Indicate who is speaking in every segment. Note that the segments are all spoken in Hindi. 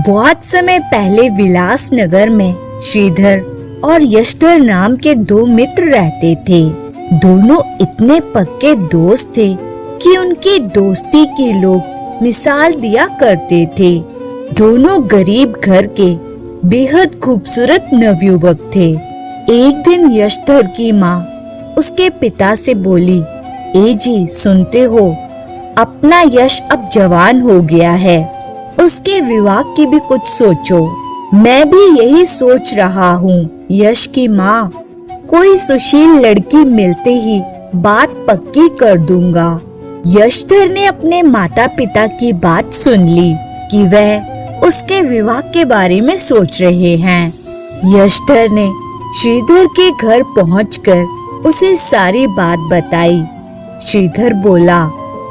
Speaker 1: बहुत समय पहले विलास नगर में श्रीधर और यशधर नाम के दो मित्र रहते थे। दोनों इतने पक्के दोस्त थे कि उनकी दोस्ती के लोग मिसाल दिया करते थे। दोनों गरीब घर के बेहद खूबसूरत नवयुवक थे। एक दिन यशधर की माँ उसके पिता से बोली, ए जी सुनते हो, अपना यश अब जवान हो गया है, उसके विवाह की भी कुछ सोचो। मैं भी यही सोच रहा हूँ यश की माँ, कोई सुशील लड़की मिलते ही बात पक्की कर दूंगा। यशधर ने अपने माता पिता की बात सुन ली कि वह उसके विवाह के बारे में सोच रहे हैं। यशधर ने श्रीधर के घर पहुंचकर उसे सारी बात बताई। श्रीधर बोला,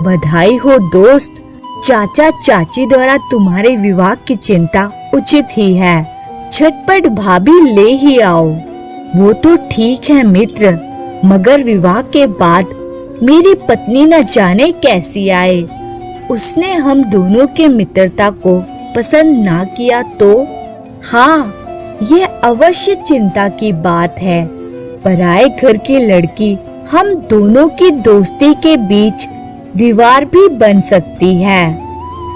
Speaker 1: बधाई हो दोस्त, चाचा चाची द्वारा तुम्हारे विवाह की चिंता उचित ही है, झटपट भाभी ले ही आओ। वो तो ठीक है मित्र, मगर विवाह के बाद मेरी पत्नी न जाने कैसी आए। उसने हम दोनों के मित्रता को पसंद ना किया तो? हाँ, ये अवश्य चिंता की बात है। पराए घर की लड़की हम दोनों की दोस्ती के बीच दीवार भी बन सकती है।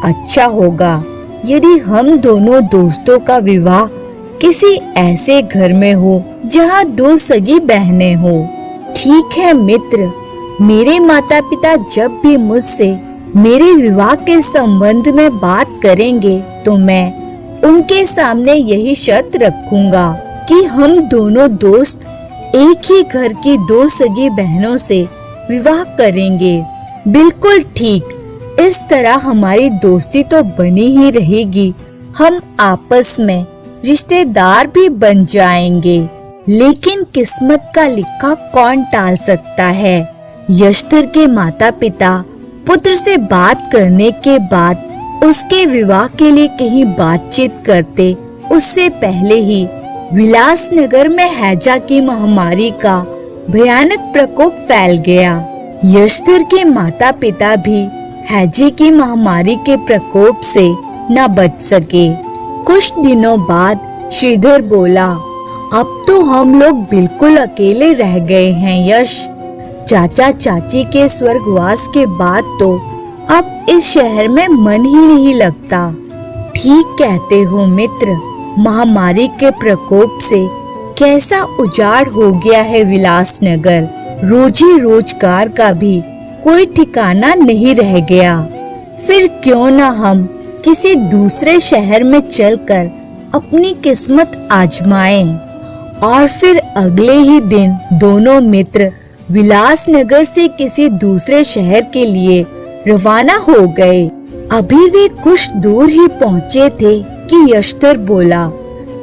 Speaker 1: अच्छा होगा यदि हम दोनों दोस्तों का विवाह किसी ऐसे घर में हो जहाँ दो सगी बहनें हो। ठीक है मित्र, मेरे माता पिता जब भी मुझसे मेरे विवाह के संबंध में बात करेंगे तो मैं उनके सामने यही शर्त रखूंगा कि हम दोनों दोस्त एक ही घर की दो सगी बहनों से विवाह करेंगे। बिल्कुल ठीक, इस तरह हमारी दोस्ती तो बनी ही रहेगी, हम आपस में रिश्तेदार भी बन जाएंगे। लेकिन किस्मत का लिखा कौन टाल सकता है। यशधर के माता पिता पुत्र से बात करने के बाद उसके विवाह के लिए कहीं बातचीत करते उससे पहले ही विलास नगर में हैजा की महामारी का भयानक प्रकोप फैल गया। यशधर के माता पिता भी हैजे की महामारी के प्रकोप से न बच सके। कुछ दिनों बाद श्रीधर बोला, अब तो हम लोग बिल्कुल अकेले रह गए हैं यश। चाचा चाची के स्वर्गवास के बाद तो अब इस शहर में मन ही नहीं लगता। ठीक कहते हो मित्र, महामारी के प्रकोप से कैसा उजाड़ हो गया है विलास नगर। रोजी रोजगार का भी कोई ठिकाना नहीं रह गया। फिर क्यों न हम किसी दूसरे शहर में चलकर अपनी किस्मत आजमाएं। और फिर अगले ही दिन दोनों मित्र विलास नगर से किसी दूसरे शहर के लिए रवाना हो गए। अभी वे कुछ दूर ही पहुँचे थे कि यशधर बोला,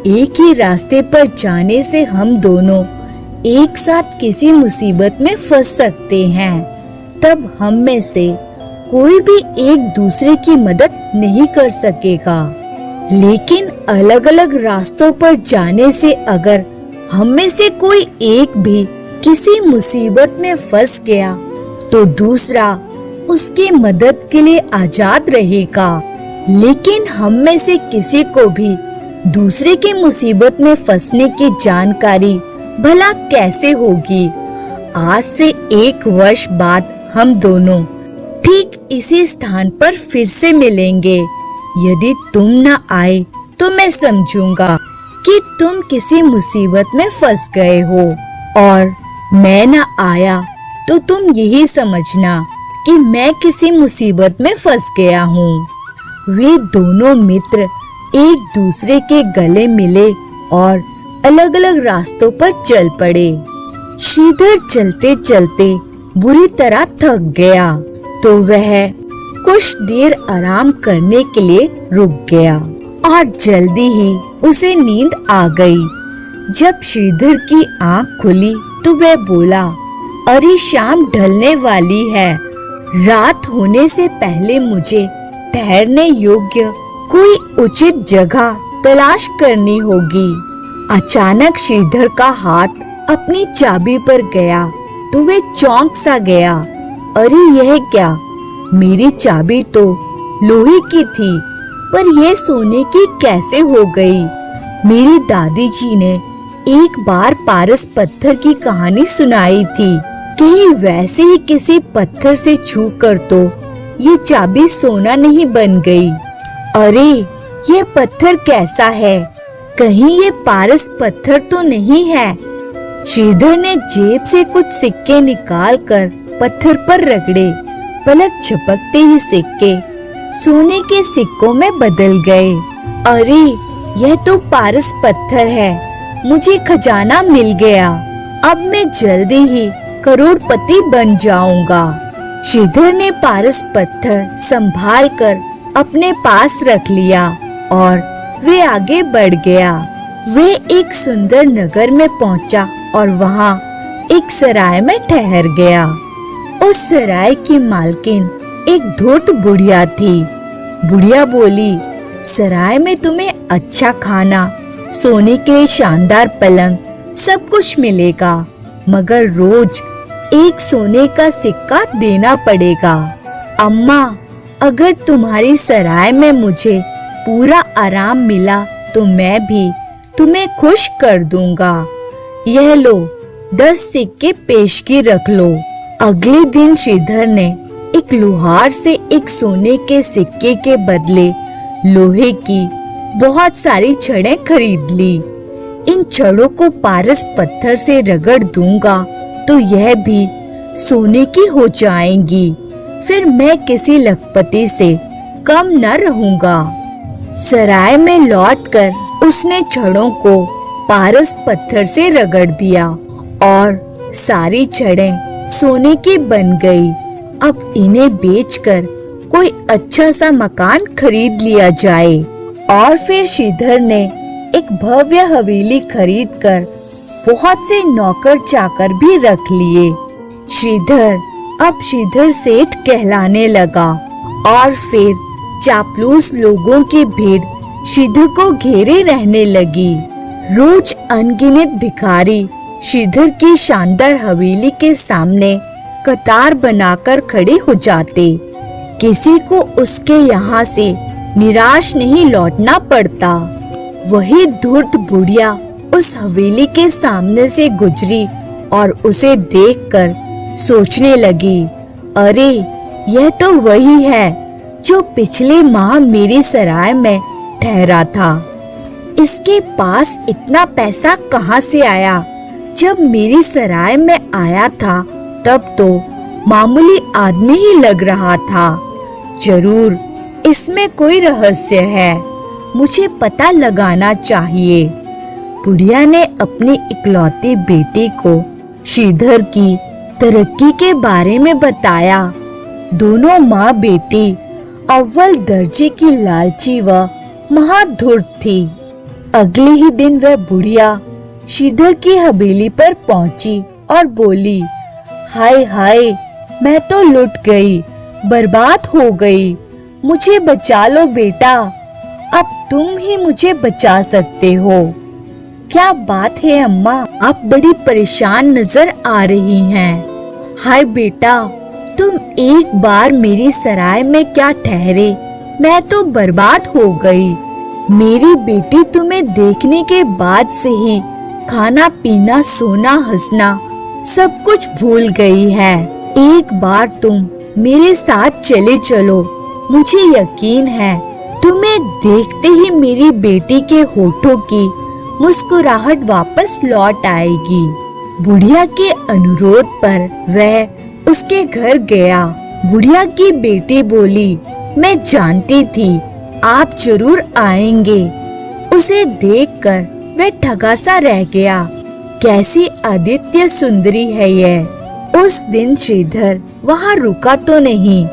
Speaker 1: एक ही रास्ते पर जाने से हम दोनों एक साथ किसी मुसीबत में फंस सकते हैं। तब हम में से कोई भी एक दूसरे की मदद नहीं कर सकेगा। लेकिन अलग अलग रास्तों पर जाने से अगर हम में से कोई एक भी किसी मुसीबत में फंस गया तो दूसरा उसकी मदद के लिए आजाद रहेगा। लेकिन हम में से किसी को भी दूसरे की मुसीबत में फंसने की जानकारी भला कैसे होगी। आज से 1 वर्ष बाद हम दोनों ठीक इसी स्थान पर फिर से मिलेंगे। यदि तुम न आए तो मैं समझूंगा कि तुम किसी मुसीबत में फंस गए हो, और मैं न आया तो तुम यही समझना कि मैं किसी मुसीबत में फंस गया हूँ। वे दोनों मित्र एक दूसरे के गले मिले और अलग अलग रास्तों पर चल पड़े। श्रीधर चलते चलते बुरी तरह थक गया तो वह कुछ देर आराम करने के लिए रुक गया और जल्दी ही उसे नींद आ गई। जब श्रीधर की आंख खुली तो वह बोला, अरे शाम ढलने वाली है, रात होने से पहले मुझे ठहरने योग्य कोई उचित जगह तलाश करनी होगी। अचानक श्रीधर का हाथ अपनी चाबी पर गया तो वे चौंक सा गया। अरे यह क्या, मेरी चाबी तो लोहे की थी, पर यह सोने की कैसे हो गई? मेरी दादी जी ने एक बार पारस पत्थर की कहानी सुनाई थी। कहीं वैसे ही किसी पत्थर से छू कर तो ये चाबी सोना नहीं बन गई। अरे ये पत्थर कैसा है? कहीं ये पारस पत्थर तो नहीं है? श्रीधर ने जेब से कुछ सिक्के निकालकर पत्थर पर रगड़े। पलक झपकते ही सिक्के सोने के सिक्कों में बदल गए। अरे यह तो पारस पत्थर है। मुझे खजाना मिल गया। अब मैं जल्दी ही करोड़पति बन जाऊंगा। श्रीधर ने पारस पत्थर संभाल कर अपने पास रख लिया और वे आगे बढ़ गया। वे एक सुंदर नगर में पहुंचा और वहां एक सराय में ठहर गया। उस सराय की मालकिन एक धूर्त बुढ़िया थी। बुढ़िया बोली, सराय में तुम्हें अच्छा खाना, सोने के शानदार पलंग, सब कुछ मिलेगा, मगर रोज एक सोने का सिक्का देना पड़ेगा। अम्मा, अगर तुम्हारी सराय में मुझे पूरा आराम मिला तो मैं भी तुम्हें खुश कर दूंगा। यह लो, 10 सिक्के पेशगी रख लो। अगले दिन श्रीधर ने एक लोहार से एक सोने के सिक्के के बदले लोहे की बहुत सारी छड़ें खरीद ली। इन छड़ों को पारस पत्थर से रगड़ दूंगा तो यह भी सोने की हो जाएंगी। फिर मैं किसी लखपति से कम न रहूंगा। सराय में लौटकर उसने छड़ों को पारस पत्थर से रगड़ दिया और सारी छड़ें सोने की बन गई। अब इन्हें बेचकर कोई अच्छा सा मकान खरीद लिया जाए। और फिर श्रीधर ने एक भव्य हवेली खरीदकर बहुत से नौकर चाकर भी रख लिए। श्रीधर सेठ कहलाने लगा और फिर चापलूस लोगों की भीड़ श्रीधर को घेरे रहने लगी। रोज अनगिनत भिखारी श्रीधर की शानदार हवेली के सामने कतार बनाकर खड़े हो जाते। किसी को उसके यहाँ से निराश नहीं लौटना पड़ता। वही धूर्त बुढ़िया उस हवेली के सामने से गुजरी और उसे देखकर सोचने लगी, अरे यह तो वही है जो पिछले माह मेरी सराय में ठहरा था। इसके पास इतना पैसा कहाँ से आया? जब मेरी सराय में आया था तब तो मामूली आदमी ही लग रहा था। जरूर इसमें कोई रहस्य है, मुझे पता लगाना चाहिए। बुढ़िया ने अपनी इकलौती बेटी को श्रीधर की तरक्की के बारे में बताया। दोनों माँ बेटी अव्वल दर्जे की लालची व महाधूर्त थी। अगले ही दिन वह बुढ़िया श्रीधर की हवेली पर पहुंची और बोली, हाय हाय, मैं तो लुट गई, बर्बाद हो गई। मुझे बचा लो बेटा, अब तुम ही मुझे बचा सकते हो। क्या बात है अम्मा, आप बड़ी परेशान नजर आ रही हैं। हाय बेटा, तुम एक बार मेरी सराय में क्या ठहरे, मैं तो बर्बाद हो गई। मेरी बेटी तुम्हें देखने के बाद से ही खाना पीना सोना हंसना सब कुछ भूल गई है। एक बार तुम मेरे साथ चले चलो, मुझे यकीन है तुम्हें देखते ही मेरी बेटी के होठों की मुस्कुराहट वापस लौट आएगी। बुढ़िया के अनुरोध पर वह उसके घर गया। बुढ़िया की बेटी बोली, मैं जानती थी आप जरूर आएंगे। उसे देखकर वह ठगा सा रह गया। कैसी आदित्य सुंदरी है यह। उस दिन श्रीधर वहाँ रुका तो नहीं,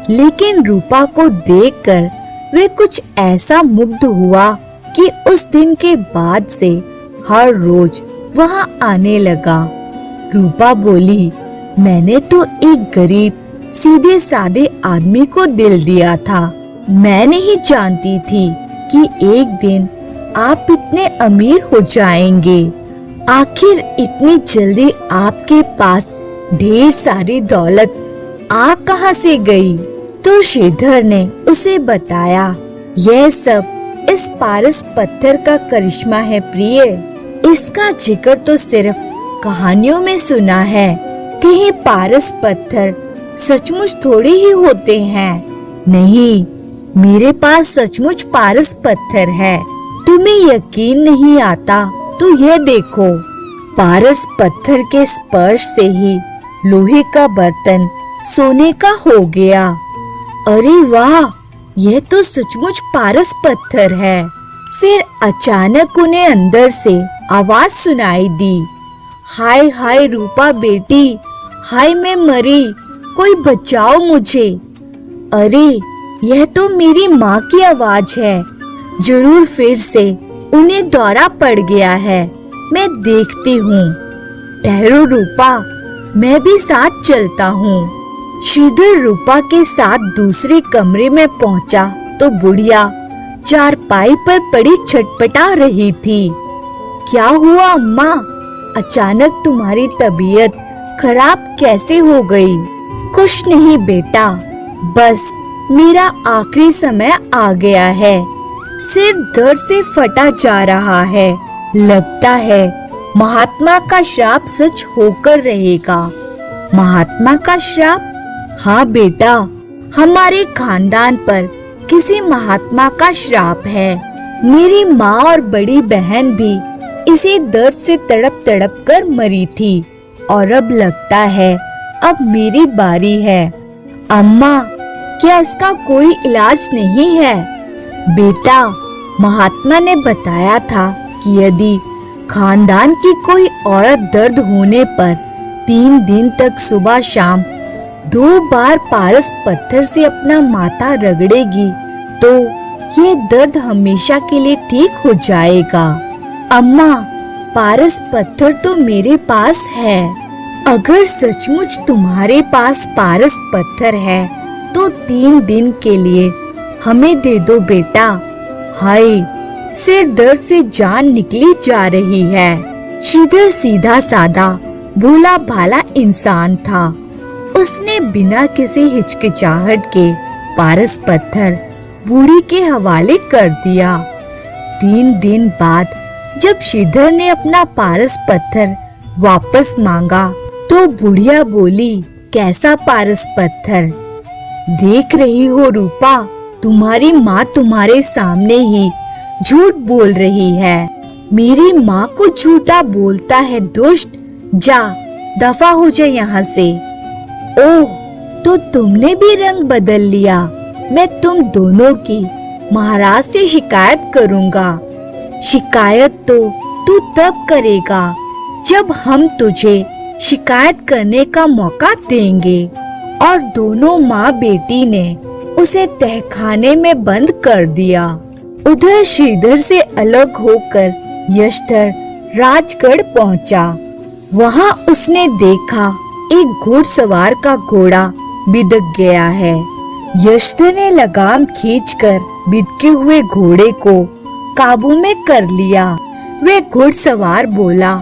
Speaker 1: लेकिन रूपा को देखकर वे कुछ ऐसा मुग्ध हुआ कि उस दिन के बाद से हर रोज वहाँ आने लगा। रूपा बोली, मैंने तो एक गरीब सीधे सादे आदमी को दिल दिया था। मैं नहीं जानती थी कि एक दिन आप इतने अमीर हो जाएंगे। आखिर इतनी जल्दी आपके पास ढेर सारी दौलत आ कहाँ से गई? तो श्रीधर ने उसे बताया, यह सब इस पारस पत्थर का करिश्मा है प्रिय। इसका जिक्र तो सिर्फ कहानियों में सुना है। कहीं पारस पत्थर सचमुच थोड़ी ही होते हैं। नहीं, मेरे पास सचमुच पारस पत्थर है। तुम्हें यकीन नहीं आता तो यह देखो। पारस पत्थर के स्पर्श से ही लोहे का बर्तन सोने का हो गया। अरे वाह, यह तो सचमुच पारस पत्थर है। फिर अचानक उन्हें अंदर से आवाज सुनाई दी, हाय हाय रूपा बेटी, हाय मैं मरी, कोई बचाओ मुझे। अरे यह तो मेरी माँ की आवाज है। जरूर फिर से उन्हें दौरा पड़ गया है। मैं देखती हूँ। ठहरो रूपा, मैं भी साथ चलता हूँ। श्रीधर रूपा के साथ दूसरे कमरे में पहुँचा तो बुढ़िया चारपाई पर पड़ी छटपटा रही थी। क्या हुआ अम्मा? अचानक तुम्हारी तबीयत खराब कैसे हो गई? कुछ नहीं बेटा, बस मेरा आखिरी समय आ गया है। सिर दर्द से फटा जा रहा है। लगता है महात्मा का श्राप सच होकर रहेगा। महात्मा का श्राप? हाँ बेटा, हमारे खानदान पर किसी महात्मा का श्राप है। मेरी माँ और बड़ी बहन भी इसी दर्द से तड़प तड़प कर मरी थी और अब लगता है अब मेरी बारी है। अम्मा, क्या इसका कोई इलाज नहीं है? बेटा, महात्मा ने बताया था कि यदि खानदान की कोई औरत दर्द होने पर 3 दिन तक सुबह शाम 2 बार पारस पत्थर से अपना माथा रगड़ेगी तो ये दर्द हमेशा के लिए ठीक हो जाएगा। अम्मा, पारस पत्थर तो मेरे पास है। अगर सचमुच तुम्हारे पास पारस पत्थर है तो 3 दिन के लिए हमें दे दो बेटा। हाय, सिर दर्द से जान निकली जा रही है। श्रीधर सीधा साधा भोला भाला इंसान था। उसने बिना किसी हिचकिचाहट के पारस पत्थर बूढ़ी के हवाले कर दिया। 3 दिन बाद जब श्रीधर ने अपना पारस पत्थर वापस मांगा तो बुढ़िया बोली, कैसा पारस पत्थर? देख रही हो रूपा, तुम्हारी माँ तुम्हारे सामने ही झूठ बोल रही है। मेरी माँ को झूठा बोलता है दुष्ट। जा, दफा हो जाए यहाँ से। ओह, तो तुमने भी रंग बदल लिया। मैं तुम दोनों की महाराज से शिकायत करूँगा। शिकायत तो तू तब करेगा जब हम तुझे शिकायत करने का मौका देंगे। और दोनों माँ बेटी ने उसे तहखाने में बंद कर दिया। उधर श्रीधर से अलग होकर यशधर राजगढ़ पहुँचा। वहाँ उसने देखा एक घुड़सवार का घोड़ा बिदक गया है। यशधर ने लगाम खींचकर बिदके हुए घोड़े को काबू में कर लिया। वे घुड़सवार बोला,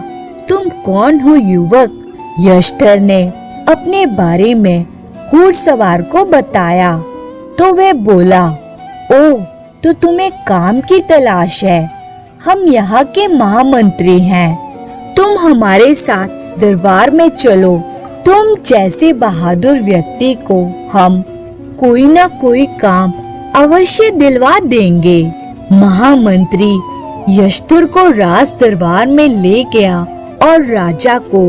Speaker 1: तुम कौन हो युवक? यशधर ने अपने बारे में घुड़सवार को बताया तो वे बोला, ओह, तो तुम्हें काम की तलाश है। हम यहाँ के महामंत्री हैं। तुम हमारे साथ दरबार में चलो। तुम जैसे बहादुर व्यक्ति को हम कोई न कोई काम अवश्य दिलवा देंगे। महामंत्री यशधर को राज दरबार में ले गया और राजा को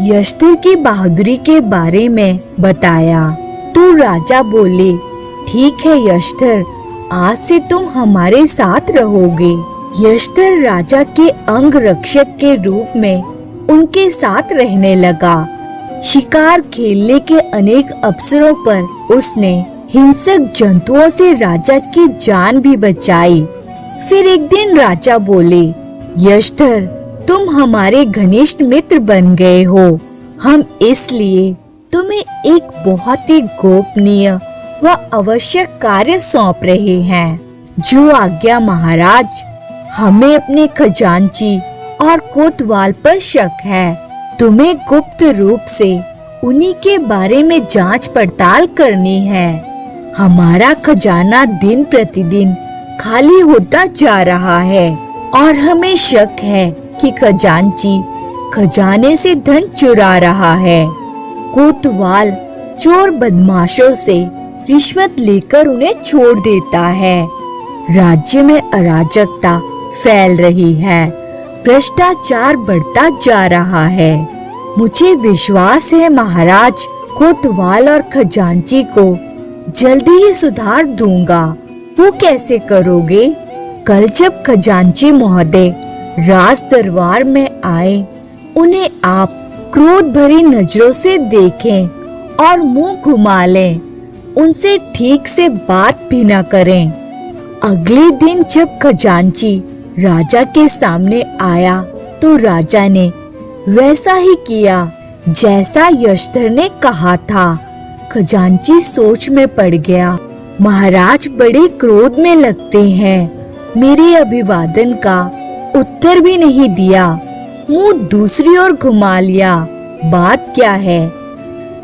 Speaker 1: यशधर की बहादुरी के बारे में बताया। तो राजा बोले, ठीक है यशधर, आज से तुम हमारे साथ रहोगे। यशधर राजा के अंग रक्षक के रूप में उनके साथ रहने लगा। शिकार खेलने के अनेक अवसरों पर उसने हिंसक जंतुओं से राजा की जान भी बचाई। फिर एक दिन राजा बोले, यशधर, तुम हमारे घनिष्ठ मित्र बन गए हो। हम इसलिए तुम्हें एक बहुत ही गोपनीय व आवश्यक कार्य सौंप रहे हैं। जो आज्ञा महाराज। हमें अपने खजांची और कोतवाल पर शक है। तुम्हें गुप्त रूप से उन्हीं के बारे में जांच पड़ताल करनी है। हमारा खजाना दिन प्रतिदिन खाली होता जा रहा है और हमें शक है कि खजांची खजाने से धन चुरा रहा है। कोतवाल चोर बदमाशों से रिश्वत लेकर उन्हें छोड़ देता है। राज्य में अराजकता फैल रही है, भ्रष्टाचार बढ़ता जा रहा है। मुझे विश्वास है महाराज, कोतवाल और खजांची को जल्दी ही सुधार दूंगा। वो कैसे करोगे? कल जब खजांची महोदय राज दरबार में आए, उन्हें आप क्रोध भरी नजरों से देखें और मुंह घुमा लें, उनसे ठीक से बात भी न करें। अगले दिन जब खजांची राजा के सामने आया तो राजा ने वैसा ही किया जैसा यशधर ने कहा था। खजांची सोच में पड़ गया। महाराज बड़े क्रोध में लगते हैं, मेरे अभिवादन का उत्तर भी नहीं दिया, मुंह दूसरी ओर घुमा लिया। बात क्या है?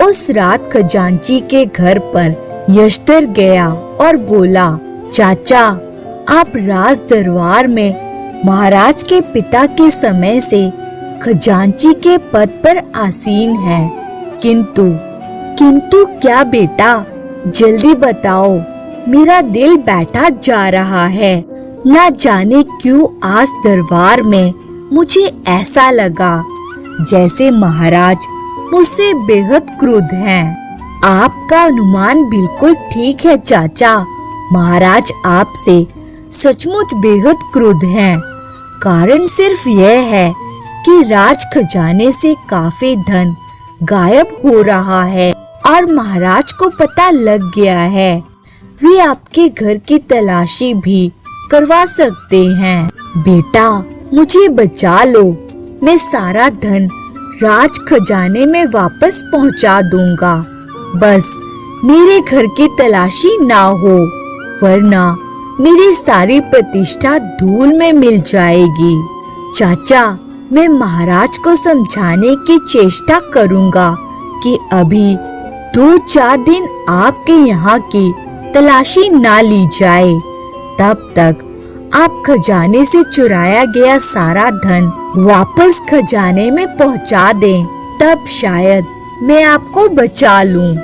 Speaker 1: उस रात खजांची के घर पर यशधर गया और बोला, चाचा, आप राज दरबार में महाराज के पिता के समय से खजांची के पद पर आसीन हैं, किंतु क्या बेटा, जल्दी बताओ, मेरा दिल बैठा जा रहा है। न जाने क्यों आज दरबार में मुझे ऐसा लगा जैसे महाराज मुझसे बेहद क्रुद्ध हैं। आपका अनुमान बिल्कुल ठीक है चाचा, महाराज आपसे सचमुच बेहद क्रुद्ध हैं। कारण सिर्फ यह है कि राज खजाने से काफी धन गायब हो रहा है और महाराज को पता लग गया है। वे आपके घर की तलाशी भी करवा सकते हैं। बेटा, मुझे बचा लो, मैं सारा धन राज खजाने में वापस पहुंचा दूंगा। बस मेरे घर की तलाशी ना हो, वरना मेरी सारी प्रतिष्ठा धूल में मिल जाएगी। चाचा, मैं महाराज को समझाने की चेष्टा करूंगा कि अभी 2-4 दिन आपके यहाँ की तलाशी ना ली जाए। तब तक आप खजाने से चुराया गया सारा धन वापस खजाने में पहुँचा दें, तब शायद मैं आपको बचा लूं।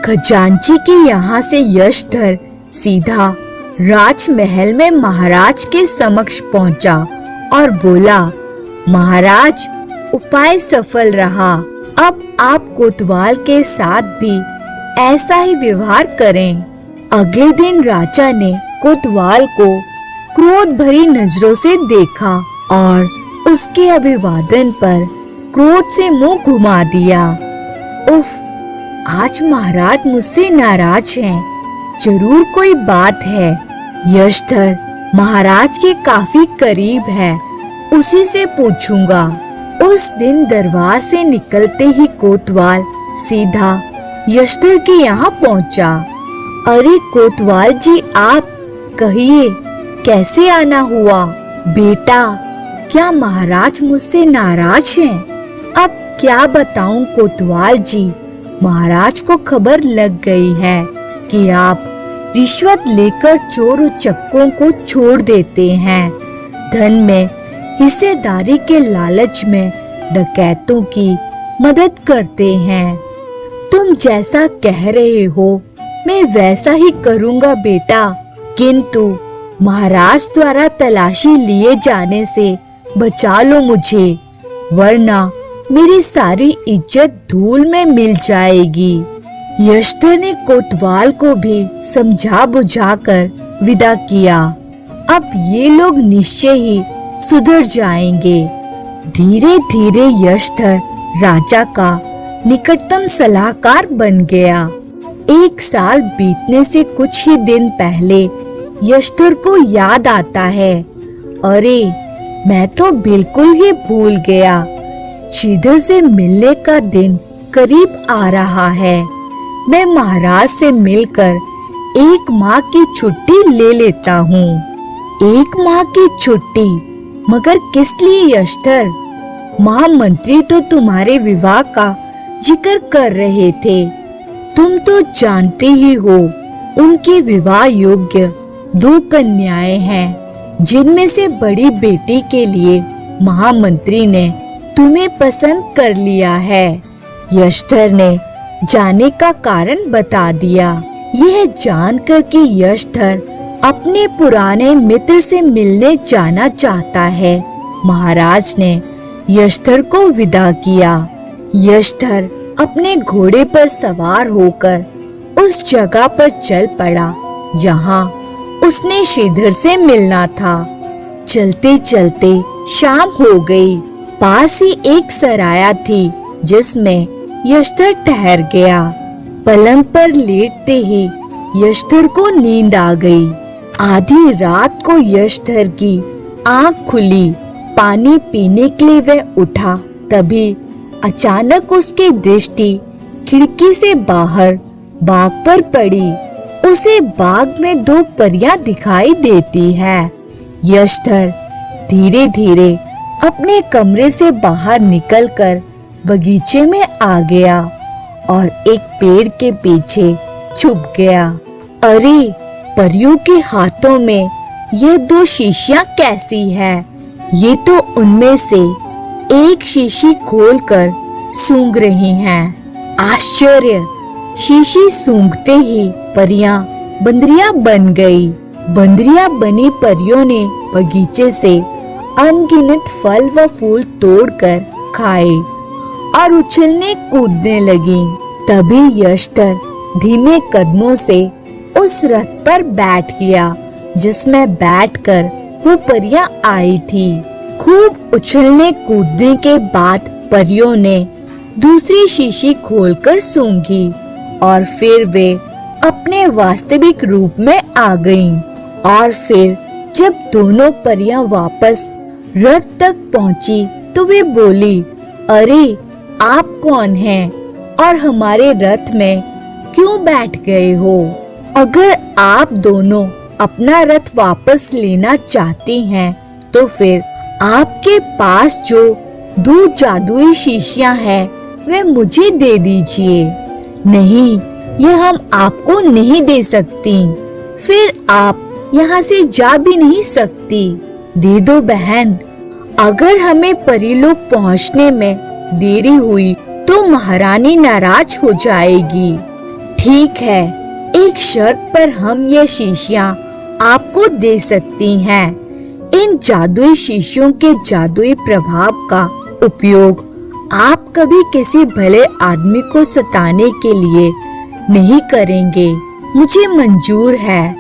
Speaker 1: खजांची के यहाँ से यशधर सीधा राजमहल में महाराज के समक्ष पहुंचा और बोला, महाराज, उपाय सफल रहा। अब आप कोतवाल के साथ भी ऐसा ही व्यवहार करें। अगले दिन राजा ने कोतवाल को क्रोध भरी नजरों से देखा और उसके अभिवादन पर क्रोध से मुंह घुमा दिया। उफ, आज महाराज मुझसे नाराज हैं, जरूर कोई बात है। यशधर महाराज के काफी करीब है, उसी से पूछूंगा। उस दिन दरबार से निकलते ही कोतवाल सीधा यशधर के यहाँ पहुँचा। अरे कोतवाल जी, आप कहिए, कैसे आना हुआ? बेटा, क्या महाराज मुझसे नाराज हैं? अब क्या बताऊं कोतवाल जी, महाराज को खबर लग गई है कि आप रिश्वत लेकर चोर उचक्कों को छोड़ देते हैं। धन में हिस्सेदारी के लालच में डकैतों की मदद करते हैं। तुम जैसा कह रहे हो मैं वैसा ही करूंगा बेटा, किंतु महाराज द्वारा तलाशी लिए जाने से बचा लो मुझे, वरना मेरी सारी इज्जत धूल में मिल जाएगी। यशधर ने कोतवाल को भी समझा बुझाकर विदा किया। अब ये लोग निश्चय ही सुधर जाएंगे। धीरे धीरे यशधर राजा का निकटतम सलाहकार बन गया। 1 साल बीतने से कुछ ही दिन पहले यशधर को याद आता है, अरे मैं तो बिल्कुल ही भूल गया, श्रीधर से मिलने का दिन करीब आ रहा है। मैं महाराज से मिलकर 1 माह की छुट्टी ले लेता हूँ। 1 माह की छुट्टी? मगर किस लिए यशधर? महामंत्री तो तुम्हारे विवाह का जिक्र कर रहे थे। तुम तो जानते ही हो उनके विवाह योग्य 2 कन्याएं हैं, जिनमें से बड़ी बेटी के लिए महामंत्री ने तुम्हें पसंद कर लिया है। यशधर ने जाने का कारण बता दिया। यह जानकर कि यशधर अपने पुराने मित्र से मिलने जाना चाहता है, महाराज ने यशधर को विदा किया। यशधर अपने घोड़े पर सवार होकर उस जगह पर चल पड़ा जहां उसने श्रीधर से मिलना था। चलते चलते शाम हो गई। पास ही एक सराया थी जिसमें यशधर ठहर गया। पलंग पर लेटते ही यशधर को नींद आ गई। आधी रात को यशधर की आंख खुली। पानी पीने के लिए वह उठा, तभी अचानक उसकी दृष्टि खिड़की से बाहर बाग पर पड़ी। उसे बाग में 2 परियां दिखाई देती है। यशधर धीरे धीरे अपने कमरे से बाहर निकलकर बगीचे में आ गया और एक पेड़ के पीछे छुप गया। अरे, परियों के हाथों में ये 2 शीशियां कैसी है? ये तो उनमें से एक शीशी खोलकर सूंघ रही हैं। आश्चर्य! शीशी सूंघते ही परियां बंदरियां बन गई। बंदरियां बनी परियों ने बगीचे से अनगिनत फल व फूल तोड़कर खाए और उछलने कूदने लगी। तभी यशधर धीमे कदमों से उस रथ पर बैठ गया जिसमें बैठकर वो परियां आई थी। खूब उछलने कूदने के बाद परियों ने दूसरी शीशी खोलकर सूंघी और फिर वे अपने वास्तविक रूप में आ गईं। और फिर जब दोनों परियां वापस रथ तक पहुंची तो वे बोली, अरे, आप कौन हैं और हमारे रथ में क्यों बैठ गए हो? अगर आप दोनों अपना रथ वापस लेना चाहती हैं तो फिर आपके पास जो 2 जादुई शीशियां हैं वे मुझे दे दीजिए। नहीं, यह हम आपको नहीं दे सकती। फिर आप यहाँ से जा भी नहीं सकती। दे दो बहन। अगर हमें परीलोक पहुँचने में देरी हुई तो महारानी नाराज हो जाएगी। ठीक है, एक शर्त पर हम ये शीशियां आपको दे सकती हैं। इन जादुई शीशियों के जादुई प्रभाव का उपयोग आप कभी किसी भले आदमी को सताने के लिए नहीं करेंगे। मुझे मंजूर है।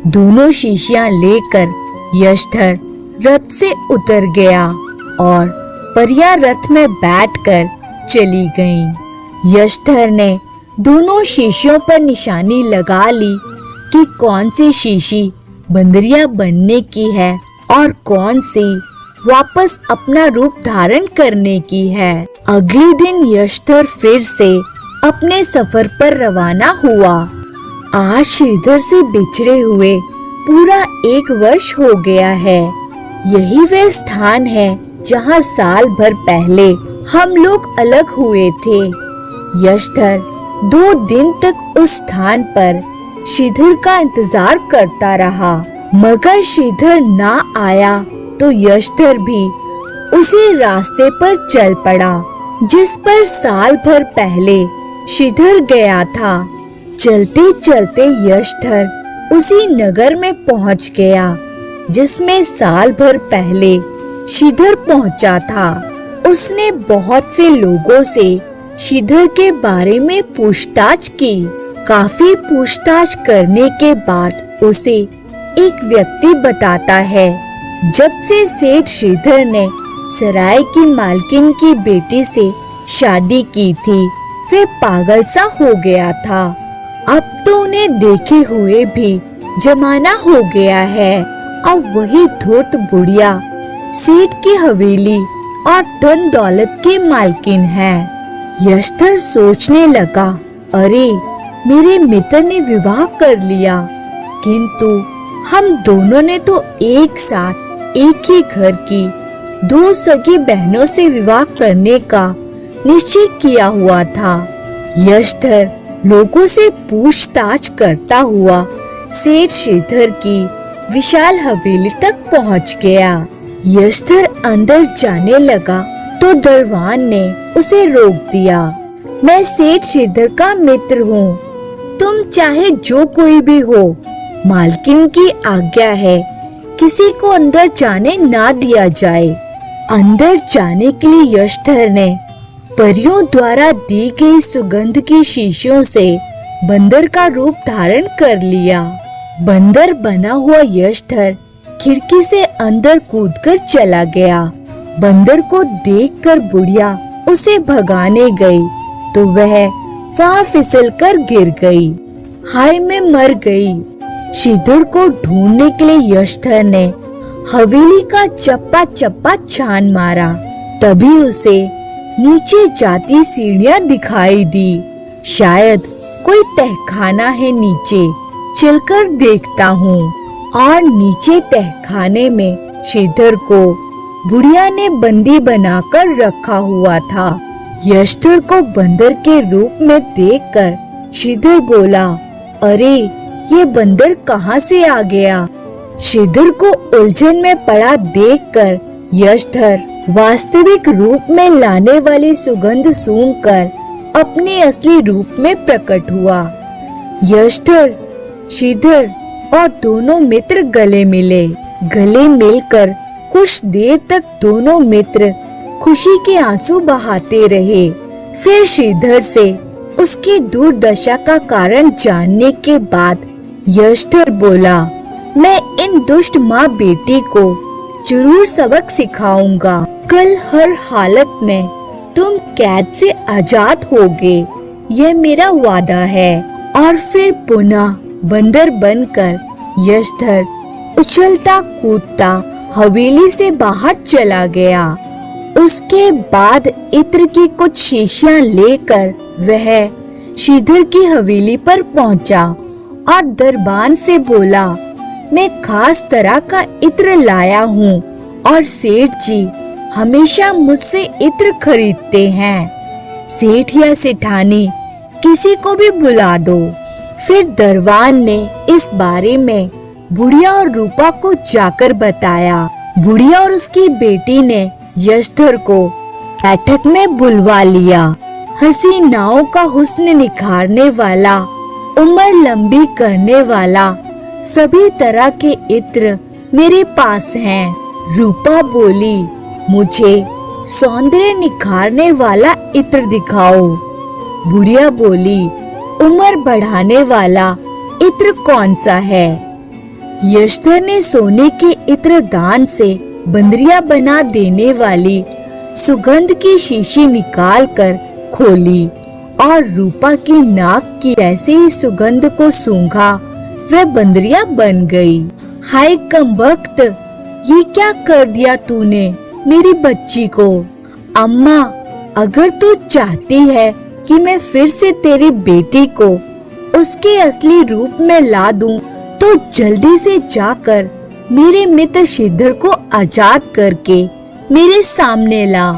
Speaker 1: दोनों शीशियां लेकर यशधर रथ से उतर गया और परियां रथ में बैठकर चली गईं। यशधर ने दोनों शीशियों पर निशानी लगा ली कि कौन सी शीशी बंदरिया बनने की है और कौन सी वापस अपना रूप धारण करने की है। अगले दिन यशधर फिर से अपने सफर पर रवाना हुआ। आज श्रीधर से बिछड़े हुए पूरा 1 वर्ष हो गया है। यही वह स्थान है जहाँ साल भर पहले हम लोग अलग हुए थे। यशधर 2 दिन तक उस स्थान पर श्रीधर का इंतजार करता रहा, मगर श्रीधर ना आया तो यशधर भी उसी रास्ते पर चल पड़ा जिस पर साल भर पहले श्रीधर गया था। चलते चलते यशधर उसी नगर में पहुंच गया जिसमें साल भर पहले श्रीधर पहुंचा था। उसने बहुत से लोगों से श्रीधर के बारे में पूछताछ की। काफी पूछताछ करने के बाद उसे एक व्यक्ति बताता है, जब से सेठ श्रीधर ने सराय की मालकिन की बेटी से शादी की थी वे पागल सा हो गया था। अब तो उन्हें देखे हुए भी जमाना हो गया है। अब वही धूर्त बुढ़िया सेठ की हवेली और धन दौलत की मालकिन है। यशधर सोचने लगा, अरे, मेरे मित्र ने विवाह कर लिया, किंतु हम दोनों ने तो एक साथ एक ही घर की 2 सगी बहनों से विवाह करने का निश्चय किया हुआ था। यशधर लोगों से पूछताछ करता हुआ सेठ श्रीधर की विशाल हवेली तक पहुंच गया। यशधर अंदर जाने लगा तो दरवान ने उसे रोक दिया। मैं सेठ श्रीधर का मित्र हूँ, तुम चाहे जो कोई भी हो, मालकिन की आज्ञा है किसी को अंदर जाने ना दिया जाए। अंदर जाने के लिए यशधर ने परियों द्वारा दी गई सुगंध की शीशियों से बंदर का रूप धारण कर लिया। बंदर बना हुआ यशधर खिड़की से अंदर कूदकर चला गया। बंदर को देखकर बुढ़िया उसे भगाने गई तो वह वहाँ फिसलकर गिर गई। हाय मैं मर गई। श्रीधर को ढूंढने के लिए यशधर ने हवेली का चप्पा चप्पा छान मारा। तभी उसे नीचे जाती सीढ़ियाँ दिखाई दी। शायद कोई तहखाना है, नीचे चलकर देखता हूँ। और नीचे तहखाने में श्रीधर को बुढ़िया ने बंदी बनाकर रखा हुआ था। यशधर को बंदर के रूप में देखकर श्रीधर बोला, अरे ये बंदर कहाँ से आ गया? श्रीधर को उलझन में पड़ा देखकर यशधर वास्तविक रूप में लाने वाली सुगंध सूंघकर अपने असली रूप में प्रकट हुआ। यशधर, श्रीधर और दोनों मित्र गले मिले। गले मिलकर कुछ देर तक दोनों मित्र खुशी के आंसू बहाते रहे। फिर श्रीधर से उसकी दुर्दशा का कारण जानने के बाद यशधर बोला, मैं इन दुष्ट माँ बेटी को जरूर सबक सिखाऊंगा। कल हर हालत में तुम कैद से आजाद होगे, यह मेरा वादा है। और फिर पुनः बंदर बनकर यशधर उछलता कूदता हवेली से बाहर चला गया। उसके बाद इत्र की कुछ शीशियां लेकर वह श्रीधर की हवेली पर पहुंचा और दरबान से बोला, मैं खास तरह का इत्र लाया हूँ और सेठ जी हमेशा मुझसे इत्र खरीदते हैं। सेठ या सेठानी किसी को भी बुला दो। फिर दरबान ने इस बारे में बुढ़िया और रूपा को जाकर बताया। बुढ़िया और उसकी बेटी ने यशधर को बैठक में बुलवा लिया। हसीनाओं का हुस्न निखारने वाला, उम्र लंबी करने वाला सभी तरह के इत्र मेरे पास हैं। रूपा बोली, मुझे सौंदर्य निखारने वाला इत्र दिखाओ। बुढ़िया बोली, उम्र बढ़ाने वाला इत्र कौन सा है? यशधर ने सोने के इत्र दान से बंदरिया बना देने वाली सुगंध की शीशी निकालकर खोली और रूपा की नाक की ऐसे ही सुगंध को सूंघा, वह बंदरिया बन गई। हाय कमबख्त, ये क्या कर दिया तूने मेरी बच्ची को? अम्मा, अगर तू चाहती है कि मैं फिर से तेरी बेटी को उसके असली रूप में ला दूं, तो जल्दी से जाकर मेरे मित्र श्रीधर को आजाद करके मेरे सामने ला।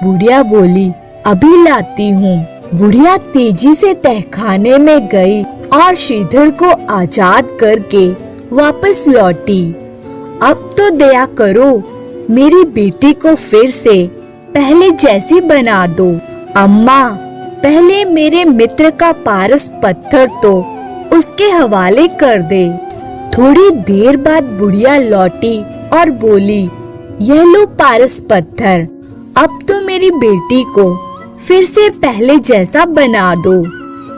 Speaker 1: बुढ़िया बोली, अभी लाती हूँ। बुढ़िया तेजी से तहखाने में गई और श्रीधर को आजाद करके वापस लौटी। अब तो दया करो, मेरी बेटी को फिर से पहले जैसी बना दो। अम्मा, पहले मेरे मित्र का पारस पत्थर तो उसके हवाले कर दे। थोड़ी देर बाद बुढ़िया लौटी और बोली, यह लो पारस पत्थर, अब तो मेरी बेटी को फिर से पहले जैसा बना दो।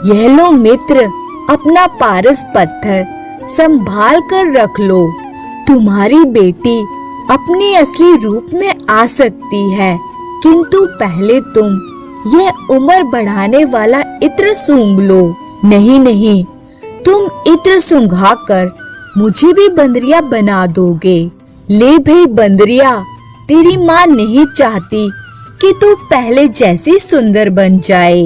Speaker 1: यह लो मित्र, अपना पारस पत्थर संभाल कर रख लो। तुम्हारी बेटी अपने असली रूप में आ सकती है, किंतु पहले तुम यह उम्र बढ़ाने वाला इत्र सूंघ लो। नहीं नहीं, तुम इत्र सूंघाकर मुझे भी बंदरिया बना दोगे। ले भाई बंदरिया, तेरी माँ नहीं चाहती कि तू पहले जैसी सुंदर बन जाए।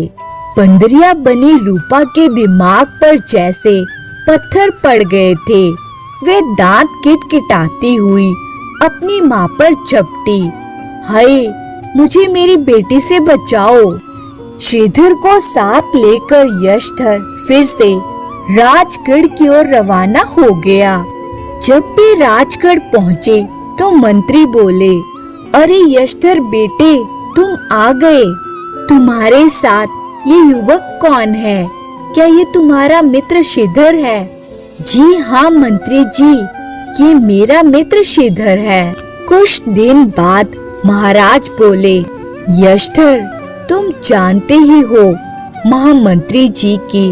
Speaker 1: बंदरिया बनी रूपा के दिमाग पर जैसे पत्थर पड़ गए थे। वे दांत किटकिटाती हुई अपनी माँ पर झपटी। हाय, मुझे मेरी बेटी से बचाओ। श्रीधर को साथ लेकर यशधर फिर से राजगढ़ की ओर रवाना हो गया। जब भी राजगढ़ पहुँचे तो मंत्री बोले, अरे यशधर बेटे, तुम आ गए। तुम्हारे साथ ये युवक कौन है? क्या ये तुम्हारा मित्र श्रीधर है? जी हाँ मंत्री जी, ये मेरा मित्र श्रीधर है। कुछ दिन बाद महाराज बोले, यशधर, तुम जानते ही हो महामंत्री जी की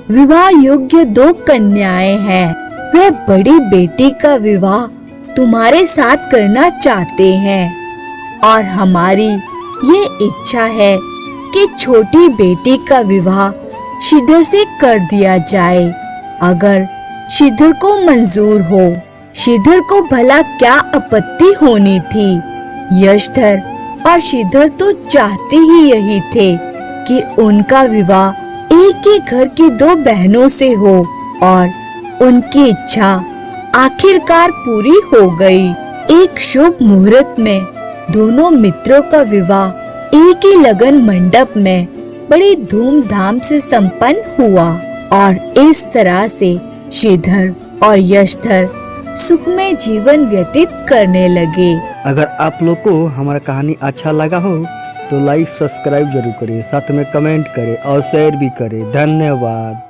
Speaker 1: विवाह योग्य 2 कन्याएं हैं। वे बड़ी बेटी का विवाह तुम्हारे साथ करना चाहते हैं और हमारी ये इच्छा है कि छोटी बेटी का विवाह श्रीधर से कर दिया जाए, अगर श्रीधर को मंजूर हो। श्रीधर को भला क्या आपत्ति होनी थी? यशधर और श्रीधर तो चाहते ही यही थे कि उनका विवाह एक ही घर की 2 बहनों से हो और उनकी इच्छा आखिरकार पूरी हो गई। एक शुभ मुहूर्त में दोनों मित्रों का विवाह एक ही लगन मंडप में बड़ी धूमधाम से संपन्न हुआ और इस तरह से श्रीधर और यशधर सुखमय जीवन व्यतीत करने लगे।
Speaker 2: अगर आप लोग को हमारा कहानी अच्छा लगा हो तो लाइक सब्सक्राइब जरूर करें, साथ में कमेंट करें और शेयर भी करें। धन्यवाद।